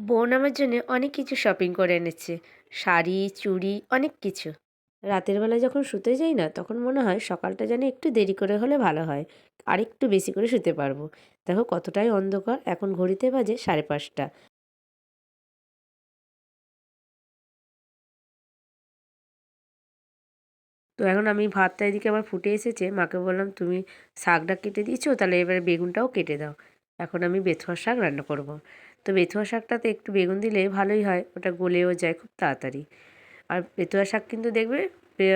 বোন আমার জন্য অনেক কিছু শপিং করে এনেছে। শাড়ি, চুড়ি, অনেক কিছু। রাতের বেলায় যখন শুতে যাই না, তখন মনে হয় সকালটা যেন একটু দেরি করে হলে ভালো হয়। আরেকটু বেশি করে শুতে পারবো। দেখো কতটাই অন্ধকার, এখন ঘড়িতে বাজে 5:30। তো এখন আমি ভাতটা এদিকে আমার ফুটে এসেছে, মাকে বললাম তুমি শাকটা কেটে দিয়েছো, তাহলে এবারে বেগুনটাও কেটে দাও। এখন আমি বেথুয়া শাক রান্না করব। তো বেথুয়া শাকটাতে একটু বেগুন দিলে ভালোই হয়, ওটা গলেও যায় খুব তাড়াতাড়ি। আর বেতুয়া শাক কিন্তু দেখবে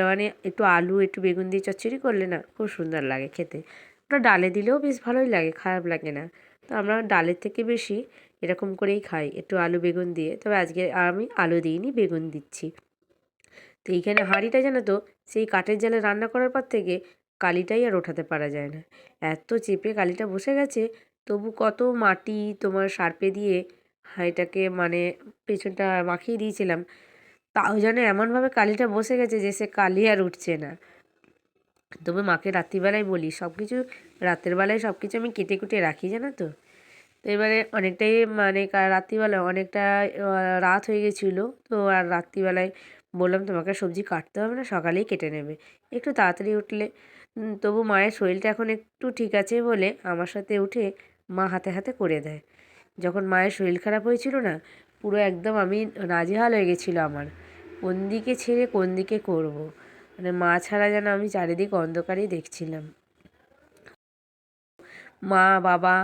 মানে একটু আলু একটু বেগুন দিয়ে চচ্চড়ি করলে না খুব সুন্দর লাগে খেতে। ওটা ডালে দিলেও বেশ ভালোই লাগে, খারাপ লাগে না। তো আমরা ডালের থেকে বেশি এরকম করেই খাই, একটু আলু বেগুন দিয়ে। তবে আজকে আমি আলু দিইনি, বেগুন দিচ্ছি। তো এইখানে হাঁড়িটা জানো তো, সেই কাঠের জালে রান্না করার পর থেকে কালিটাই আর ওঠাতে পারা যায় না। এত চেপে কালিটা বসে গেছে, তবু কত মাটি তোমার সার্পে দিয়ে হাঁড়িটাকে মানে পেছনটা মাখিয়ে দিয়েছিলাম, তাও যেন এমনভাবে কালিটা বসে গেছে যে সে কালি আর উঠছে না। তবে মাকে রাত্রিবেলায় বলি সব কিছু, রাতের বেলায় সব কিছু আমি কেটে কুটে রাখি জানো তো। তো এবারে অনেকটাই মানে রাত্রিবেলা অনেকটা রাত হয়ে গেছিলো, তো আর রাত্রিবেলায় বললাম তোমাকে সবজি কাটতে হবে না, সকালেই কেটে নেবে, একটু তাড়াতাড়ি উঠলে। তবু মায়ের শরীরটা এখন একটু ঠিক আছে বলে আমার সাথে উঠে মা হাতে হাতে করে দেয়। যখন মায়ের শরীর খারাপ হয়েছিল না, পুরো একদম আমি নাজেহাল হয়ে গেছিলো আমার, কোন দিকে ছেড়ে কোন দিকে করব। মানে মা ছাড়া যেন আমি চারিদিক অন্ধকারেই দেখছিলাম। মা বাবা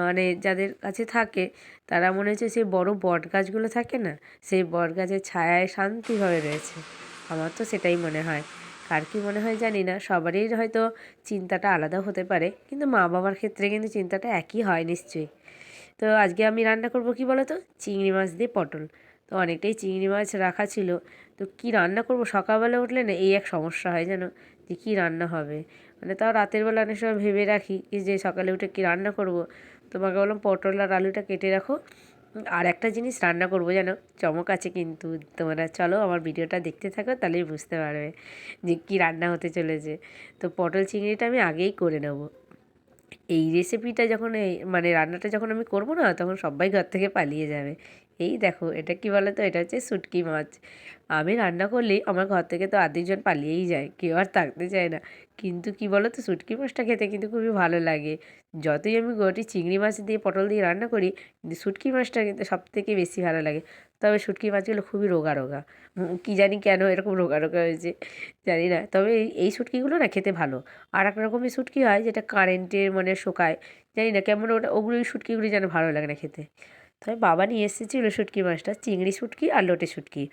মানে যাদের কাছে থাকে, তারা মনে হচ্ছে সেই বড় বট গাছগুলো থাকে না, সেই বট গাছের ছায়ায় শান্তিভাবে রয়েছে। আমার তো সেটাই মনে হয়। কার কী মনে হয় জানি না, সবারই হয়তো চিন্তাটা আলাদা হতে পারে, কিন্তু মা বাবার ক্ষেত্রে কিন্তু চিন্তাটা একই হয় নিশ্চয়ই। তো আজকে আমি রান্না করব কি বলো তো, চিংড়ি মাছ দিয়ে পটল। তো অনেকটাই চিংড়ি মাছ রাখা ছিল। তো কি রান্না করব, সকালবেলা উঠলে না এই এক সমস্যা হয় যেন, যে কী রান্না হবে। মানে তাও রাতের বেলা অনেক সময় ভেবে রাখি কি যে সকালে উঠে কী রান্না করব। তোমাকে বললাম পটল আর আলুটা কেটে রাখো। আর একটা জিনিস রান্না করব যেন, চমক আছে কিন্তু। তোমরা চলো আমার ভিডিওটা দেখতে থাকো, তাহলেই বুঝতে পারবে যে কী রান্না হতে চলেছে। তো পটল চিংড়িটা আমি আগেই করে নেব। এই রেসিপিটা যখন মানে রান্নাটা যখন আমি করব না, তখন সবাই ঘর থেকে পালিয়ে যাবে। এই দেখো এটা কী বলো তো, এটা হচ্ছে শুঁটকি মাছ। আমি রান্না করলেই আমার ঘর থেকে তো আধেকজন পালিয়েই যায়, কেউ আর থাকতে চায় না। কিন্তু কী বলো তো, শুঁটকি মাছটা খেতে কিন্তু খুবই ভালো লাগে। যতই আমি গোটি চিংড়ি মাছ দিয়ে পটল দিয়ে রান্না করি, কিন্তু শুঁটকি মাছটা কিন্তু সবথেকে বেশি ভালো লাগে। তবে শুঁটকি মাছগুলো খুবই রোগা রোগা, কী জানি কেন এরকম রোগা রোগা হয়েছে, জানি না। তবে এই শুঁটকিগুলো না খেতে ভালো। আর এক রকমের শুঁটকি হয় যেটা কারেন্টের মানে শোকায়, জানি না কেমন ওটা, ওগুলো শুঁটকিগুলি যেন ভালো লাগে না খেতে। তবে বাবা নিয়ে এসেছিলো শুঁটকি মাছটা, চিংড়ি শুঁটকি আর লোটে শুঁটকি।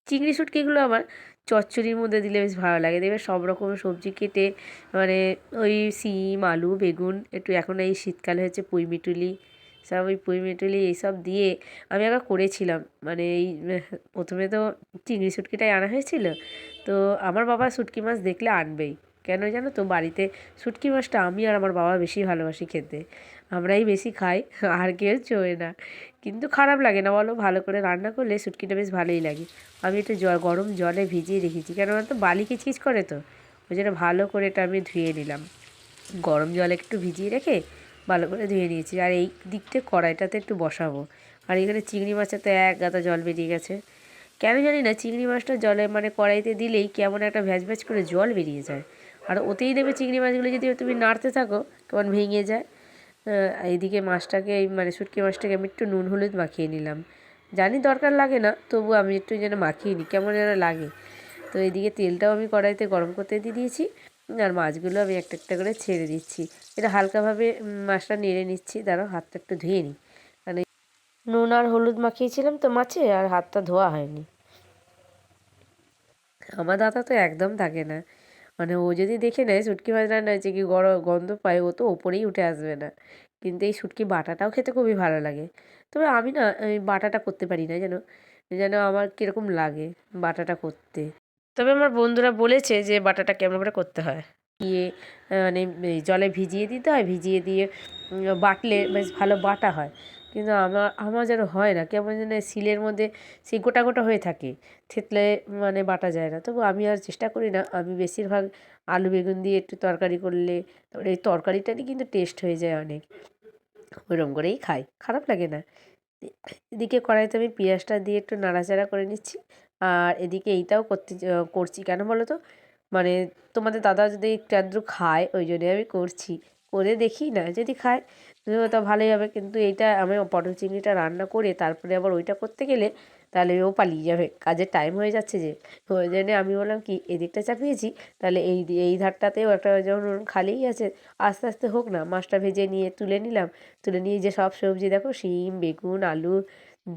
চিংড়ি শুঁটকিগুলো আমার চচ্চড়ির মধ্যে দিলে বেশ ভালো লাগে। দেখবে সব রকমের সবজি কেটে মানে ওই শিম আলু বেগুন একটু, এখন এই শীতকাল হয়েছে পুঁইমিটুলি, সব ওই পুঁইমিটুলি এইসব দিয়ে আমি একবার করেছিলাম। মানে এই প্রথমে তো চিংড়ি শুঁটকিটাই আনা হয়েছিল। তো আমার বাবা শুঁটকি মাছ দেখলে আনবেই, কেন জানো তো, বাড়িতে শুঁটকি মাছটা আমি আর আমার বাবা বেশি ভালোবাসি খেতে, আমরাই বেশি খাই, আর কেউ চোয় না। কিন্তু খারাপ লাগে না বলো, ভালো করে রান্না করলে শুটকিটা বেশ ভালোই লাগে। আমি একটু গরম জলে ভিজিয়ে রেখেছি, কেননা তো বালি কিচকিচ করে, তো ওই জন্য ভালো করে এটা আমি ধুয়ে নিলাম। গরম জলে একটু ভিজিয়ে রেখে ভালো করে ধুয়ে নিয়েছি। আর এই দিকটা কড়াইটাতে একটু বসাবো। আর এখানে চিংড়ি মাছেতে এক গাদা জল বেরিয়ে গেছে। কেন জানি না চিংড়ি মাছটা জলে মানে কড়াইতে দিলেই কেমন একটা ভ্যাজ ভ্যাজ করে জল বেরিয়ে যায়। আর ওতেই দেখবে চিংড়ি মাছগুলো যদি তুমি নাড়তে থাকো কেমন ভেঙে যায়। এইদিকে মাছটাকে এই মানে শুটকি মাছটাকে আমি একটু নুন হলুদ মাখিয়ে নিলাম। জানি দরকার লাগে না, তবু আমি একটু যেন মাখিয়ে নিই, কেমন যেন লাগে। তো এইদিকে তেলটাও আমি কড়াইতে গরম করতে দিয়ে দিয়েছি। আর মাছগুলো আমি একটা একটা করে ছেড়ে দিচ্ছি। এটা হালকাভাবে মাছটা নেড়ে নিচ্ছি, দাঁড়াও হাতটা একটু ধুয়ে নিই। মানে নুন আর হলুদ মাখিয়েছিলাম তো মাছে, আর হাতটা ধোয়া হয়নি। আমার দাদা তো একদম থাকে না, মানে ও যদি দেখে নেয় শুটকি মাছ রান্না হয়েছে কি গন্ধ পায়, ও তো ওপরেই উঠে আসবে না। কিন্তু এই শুটকি বাটাটাও খেতে খুবই ভালো লাগে। তবে আমি না এই বাটাটা করতে পারি না যেন, যেন আমার কীরকম লাগে বাটাটা করতে। তবে আমার বন্ধুরা বলেছে যে বাটাটা কেমন করে করতে হয়, দিয়ে মানে এই জলে ভিজিয়ে দিতে হয়, ভিজিয়ে দিয়ে বাটলে বেশ ভালো বাটা হয়। কিন্তু আমার আমার যেন হয় না, কেমন যেন শিলের মধ্যে সেই গোটা গোটা হয়ে থাকে, থেতলে মানে বাটা যায় না। তবু আমি আর চেষ্টা করি না, আমি বেশিরভাগ আলু বেগুন দিয়ে একটু তরকারি করলে, তারপরে এই তরকারিটারই কিন্তু টেস্ট হয়ে যায় অনেক, ওইরকম করেই খাই, খারাপ লাগে না। এদিকে কড়াইতে আমি পেঁয়াজটা দিয়ে একটু নাড়াচাড়া করে নিচ্ছি। আর এদিকে এইটাও করছি কেন বলো তো, মানে তোমাদের দাদা যদি একটু আধটু খায় ওই জন্যই আমি করছি। করে দেখি না যদি খায় তো ভালোই হবে, কিন্তু এইটা আমি পটল চিংড়িটা রান্না করে তারপরে আবার ওইটা করতে গেলে তাহলে ও পালিয়ে যাবে, কাজের টাইম হয়ে যাচ্ছে যে। ওই জন্যে আমি বললাম কি এদিকটা চাপিয়েছি, তাহলে এই ধারটাতেও একটা যেমন খালিই আছে, আস্তে আস্তে হোক না। মাছটা ভেজে নিয়ে তুলে নিলাম, তুলে নিয়ে যে সব সবজি দেখো শিম বেগুন আলু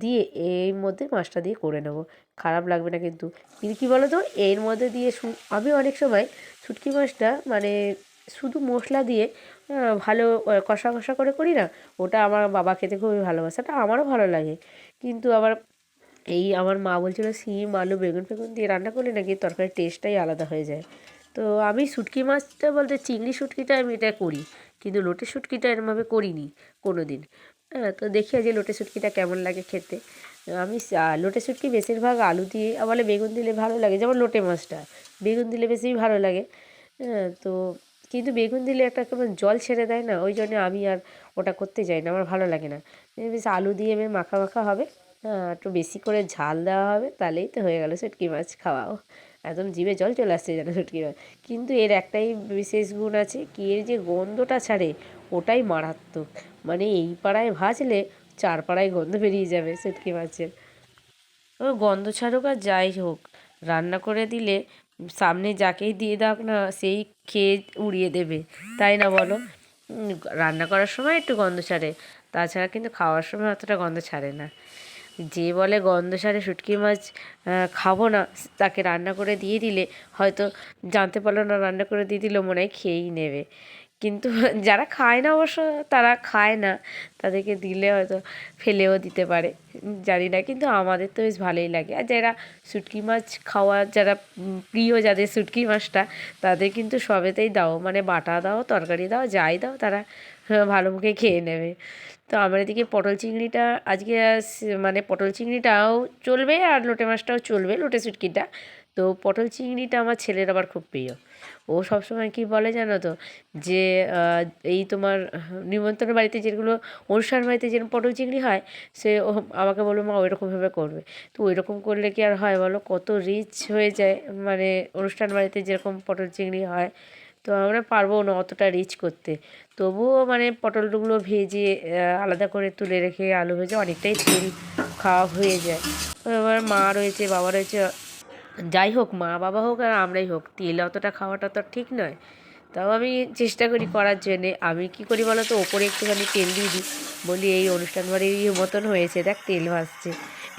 দিয়ে এর মধ্যে মাছটা দিয়ে করে নেবো, খারাপ লাগবে না কিন্তু। কিন্তু কী বলো তো, এর মধ্যে দিয়ে আমি অনেক সময় শুটকি মাছটা মানে শুধু মশলা দিয়ে ভালো কষা কষা করে করি না, ওটা আমার বাবা খেতে খুবই ভালোবাসে, ওটা আমারও ভালো লাগে। কিন্তু আবার এই আমার মা বলছিল শিম আলু বেগুন ফেগুন দিয়ে রান্না করলে নাকি তরকারির টেস্টটাই আলাদা হয়ে যায়। তো আমি শুটকি মাছটা বলতে চিংড়ি শুটকিটা আমি এটা করি, কিন্তু লোটে শুটকিটা এরমভাবে করিনি কোনো দিন। হ্যাঁ, তো দেখি আজ লোটে শুটকিটা কেমন লাগে খেতে। আমি লোটে শুটকি বেশিরভাগ আলু দিয়ে বলে বেগুন দিলে ভালো লাগে, যেমন লোটে মাছটা বেগুন দিলে বেশি ভালো লাগে। হ্যাঁ, তো কিন্তু বেগুন দিলে একটা কেমন জল ছেড়ে দেয় না, ওই জন্য আমি আর ওটা করতে যাই না, আমার ভালো লাগে না। বেশ আলু দিয়ে এমনি মাখা মাখা হবে, হ্যাঁ একটু বেশি করে ঝাল দেওয়া হবে, তাহলেই তো হয়ে গেল শুটকি মাছ খাওয়াও। একদম জিভে জল চলে আসছে যেন শুটকি মাছ। কিন্তু এর একটাই বিশেষ গুণ আছে কি, এর যে গন্ধটা ছাড়ে ওটাই মারাত্মক। মানে এই পাড়ায় ভাজলে চার পাড়ায় গন্ধ বেরিয়ে যাবে শুটকি মাছের। ও গন্ধ ছাড়ুক আর যাই হোক, রান্না করে দিলে সামনে যাকেই দিয়ে দাও না সেই খেয়ে উড়িয়ে দেবে, তাই না বলো? রান্না করার সময় একটু গন্ধ ছাড়ে, তাছাড়া কিন্তু খাওয়ার সময় অতটা গন্ধ ছাড়ে না। যে বলে গন্ধ ছাড়ে শুটকি মাছ খাবো না, তাকে রান্না করে দিয়ে দিলে হয়তো জানতে পারলো না রান্না করে দিয়ে দিল, মনে হয় খেয়েই নেবে। কিন্তু যারা খায় না অবশ্য তারা খায় না, তাদেরকে দিলে হয়তো ফেলেও দিতে পারে, জানি না। কিন্তু আমাদের তো বেশ ভালোই লাগে। আর যারা শুটকি মাছ খাওয়া যারা প্রিয়, যাদের শুটকি মাছটা, তাদের কিন্তু সবেতেই দাও, মানে বাটা দাও তরকারি দাও যাই দাও তারা ভালো মুখে খেয়ে নেবে। তো আমার এদিকে পটল চিংড়িটা আজকে মানে পটল চিংড়িটাও চলবে আর লোটে মাছটাও চলবে, লোটে শুটকিটা। তো পটল চিংড়িটা আমার ছেলের আবার খুব প্রিয়। ও সবসময় কী বলে জানো তো, যে এই তোমার নিমন্ত্রণ বাড়িতে যেগুলো অনুষ্ঠান বাড়িতে যেরকম পটল চিংড়ি হয়, সে ও আমাকে বলবে মা ওইরকমভাবে করবে। তো ওইরকম করলে কি আর হয় বলো, কত রিচ হয়ে যায়, মানে অনুষ্ঠান বাড়িতে যেরকম পটল চিংড়ি হয়। তো আমরা পারবো না অতটা রিচ করতে, তবুও মানে পটলগুলো ভেজে আলাদা করে তুলে রেখে আলু ভেজে অনেকটাই তেল খাওয়া হয়ে যায়। এবার মা রয়েছে বাবা রয়েছে, যাই হোক মা বাবা হোক আর আমরাই হোক, তেল অতটা খাওয়াটা তো ঠিক নয়। তাও আমি চেষ্টা করি করার জন্যে। আমি কী করি বলো তো, ওপরে একটুখানি তেল দিয়ে দিই, বলি এই অনুষ্ঠান বাড়ির মতন হয়েছে দেখ তেল ভাসছে,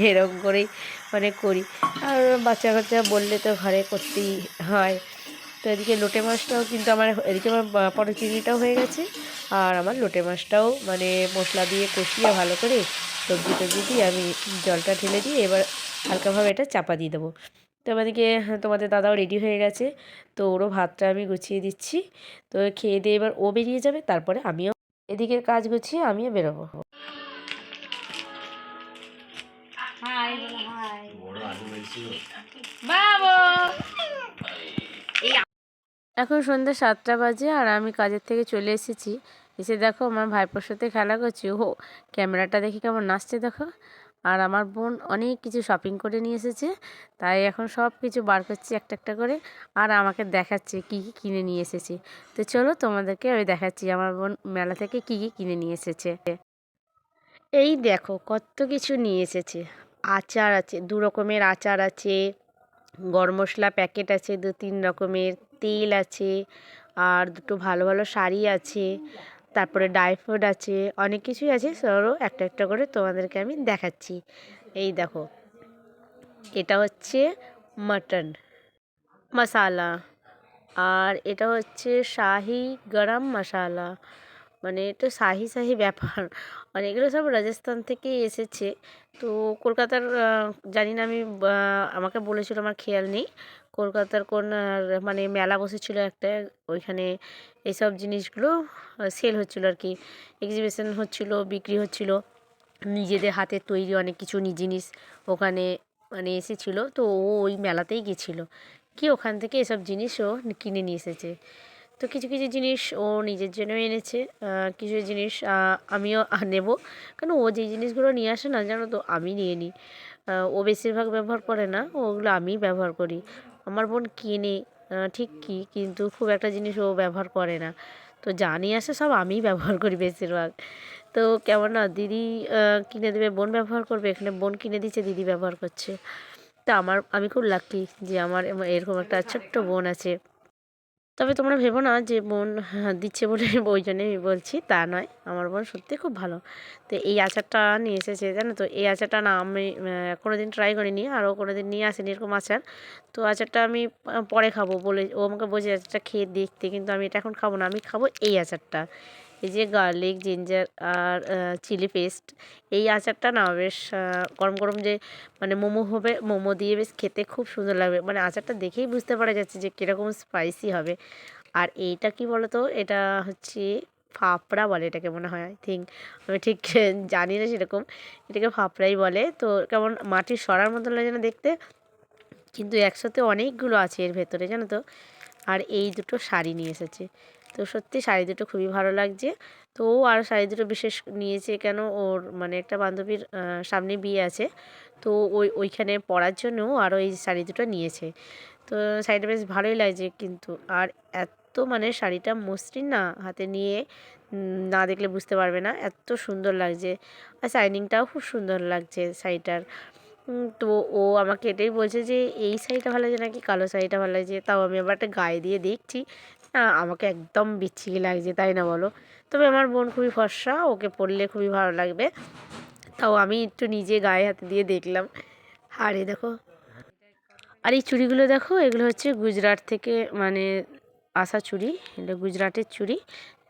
এরকম করেই মানে করি। আর বাচ্চা কাচ্চা বললে তো ঘরে করতেই হয়। তো এদিকে লোটে মাছটাও কিন্তু আমার, এদিকে আমার পটল চিংড়িটাও হয়ে গেছে, আর আমার লোটে মাছটাও মানে মশলা দিয়ে কষিয়ে ভালো করে সবজি টবজি দিয়ে আমি জলটা ঢেলে দিয়ে এবার হালকাভাবে এটা চাপা দিয়ে দেবো। তো এদিকে তোমাদের দাদাও রেডি হয়ে গেছে, তো ওরও ভাতটা আমি গুছিয়ে দিচ্ছি। তো খেয়ে দিয়ে এবার ও বেরিয়ে যাবে, তারপরে আমিও এদিকের কাজ গুছিয়ে আমিও বেরোবো। এখন সন্ধ্যে 7টা বাজে আর আমি কাজের থেকে চলে এসেছি। এসে দেখো আমার ভাইপোর সাথে খেলা করছি, ও ক্যামেরাটা দেখে কেমন নাচছে দেখো। আর আমার বোন অনেক কিছু শপিং করে নিয়ে এসেছে, তাই এখন সব কিছু বার করছি একটা একটা করে, আর আমাকে দেখাচ্ছে কী কী কিনে নিয়ে এসেছে। তো চলো তোমাদেরকে আমি দেখাচ্ছি আমার বোন মেলা থেকে কী কী কিনে নিয়ে এসেছে। এই দেখো কত কিছু নিয়ে এসেছে। আচার আছে, 2 রকমের আচার আছে, গরম মশলা প্যাকেট আছে 2-3 রকমের, তেল আছে, আর দুটো ভালো ভালো শাড়ি আছে, তারপরে ড্রাই ফ্রুট আছে, অনেক কিছুই আছে। সরো একটা একটা করে তোমাদেরকে আমি দেখাচ্ছি। এই দেখো, এটা হচ্ছে মাটন মশালা, আর এটা হচ্ছে শাহি গরম মশালা, মানে এটা শাহি শাহি ব্যাপার। আর এগুলো সব রাজস্থান থেকেই এসেছে। তো কলকাতার জানি না আমি, আমাকে বলেছিল আমার খেয়াল নেই, কলকাতার কোন মানে মেলা বসেছিল একটা, ওইখানে এইসব জিনিসগুলো সেল হচ্ছিলো আর কি, এক্সিবিশন হচ্ছিলো, বিক্রি হচ্ছিলো। নিজেদের হাতের তৈরি অনেক কিছু জিনিস ওখানে মানে এসেছিলো, তো ও ওই মেলাতেই গেছিলো, কি ওখান থেকে এসব জিনিসও কিনে নিয়ে এসেছে। তো কিছু কিছু জিনিস ও নিজের জন্য এনেছে, কিছু জিনিস আমিও নেব, কারণ ও যেই জিনিসগুলো নিয়ে আসে না জানো তো আমি নিয়ে নিই। ও বেশিরভাগ ব্যবহার করে না, ওগুলো আমিই ব্যবহার করি। আমার বোন কিনে ঠিকই, কিন্তু খুব একটা জিনিস ও ব্যবহার করে না। তো যা নিয়ে আসে সব আমিই ব্যবহার করি বেশিরভাগ। তো কেমন না, দিদি কিনে দেবে, বোন ব্যবহার করবে, এখানে বোন কিনে দিচ্ছে, দিদি ব্যবহার করছে। তা আমি খুব লাকি যে আমার এরকম একটা ছোট্ট বোন আছে। তবে তোমরা ভেবো না যে বোন দিচ্ছে বলে ওই জন্যই আমি বলছি, তা নয়, আমার বোন সত্যি খুব ভালো। তো এই আচারটা নিয়ে এসেছে জানো তো, এই আচারটা না আমি কোনো দিন ট্রাই করিনি, আরও কোনো দিন নিয়ে আসেনি এরকম আচার। তো আচারটা আমি পরে খাবো বলে ও আমাকে বলছে আচারটা খেয়ে দেখতে, কিন্তু আমি এটা এখন খাবো না, আমি খাবো এই আচারটা। এই যে গার্লিক, জিঞ্জার আর চিলি পেস্ট, এই আচারটা না বেশ গরম গরম যে মানে মোমো হবে, মোমো দিয়ে বেশ খেতে খুব সুন্দর লাগবে। মানে আচারটা দেখেই বুঝতে পারা যাচ্ছে যে কীরকম স্পাইসি হবে। আর এইটা কি বলো তো, এটা হচ্ছে ফাফড়া বলে এটাকে মনে হয়, আই থিঙ্ক, আমি ঠিক জানি না সেরকম, এটাকে ফাফড়াই বলে। তো কেমন মাটির সরার মতন লাগে না দেখতে, কিন্তু একসাথে অনেকগুলো আছে এর ভেতরে জানো তো। আর এই দুটো শাড়ি নিয়ে এসেছে, তো সত্যি শাড়ি দুটো খুবই ভালো লাগছে। তো ও আর শাড়ি দুটো বিশেষ নিয়েছে কেন, ওর মানে একটা বান্ধবীর সামনে বিয়ে আছে, তো ওইখানে পরার জন্য আরও এই শাড়ি দুটো নিয়েছে। তো শাড়িটা বেশ ভালোই লাগছে কিন্তু, আর এত মানে শাড়িটা মসৃণ না, হাতে নিয়ে না দেখলে বুঝতে পারবে না, এত সুন্দর লাগছে। আর শাইনিংটাও খুব সুন্দর লাগছে শাড়িটার। তো ও আমাকে এটাই বলছে যে এই শাড়িটা ভালো লাগছে নাকি কালো শাড়িটা ভালো লাগছে, তাও আমি আবার একটা গায়ে দিয়ে দেখছি, না আমাকে একদম বিচ্ছিরি লাগছে, তাই না বলো? তবে আমার বোন খুবই ফর্সা, ওকে পরলে খুবই ভালো লাগবে, তাও আমি একটু নিজে গায়ে হাতে দিয়ে দেখলাম। আর এই দেখো, আর এই চুড়িগুলো দেখো, এগুলো হচ্ছে গুজরাট থেকে মানে আসা চুড়ি, এটা গুজরাটের চুড়ি।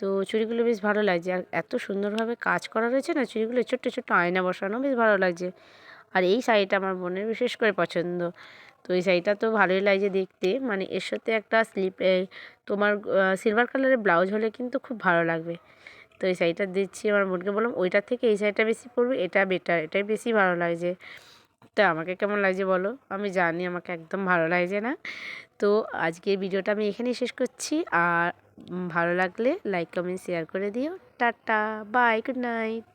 তো চুড়িগুলো বেশ ভালো লাগছে, আর এত সুন্দরভাবে কাজ করা রয়েছে না চুড়িগুলো, ছোট্ট ছোট্ট আয়না বসানো, বেশ ভালো লাগছে। আর এই শাড়িটা আমার বোনের বিশেষ করে পছন্দ। তো এই শাড়িটা তো ভালোই লাগছে দেখতে, মানে এর সাথে একটা তোমার সিলভার কালারের ব্লাউজ হলে কিন্তু খুব ভালো লাগবে। তো এই শাড়িটা দিচ্ছি আমার বোনকে, বললাম ওইটার থেকে এই শাড়িটা বেশি পরবি, এটা বেটার, এটাই বেশি ভালো লাগছে। তো আমাকে কেমন লাগছে বলো, আমি জানি আমাকে একদম ভালো লাগছে না। তো আজকের ভিডিওটা আমি এখানেই শেষ করছি, আর ভালো লাগলে লাইক কমেন্ট শেয়ার করে দিও। Tata, bye, good night.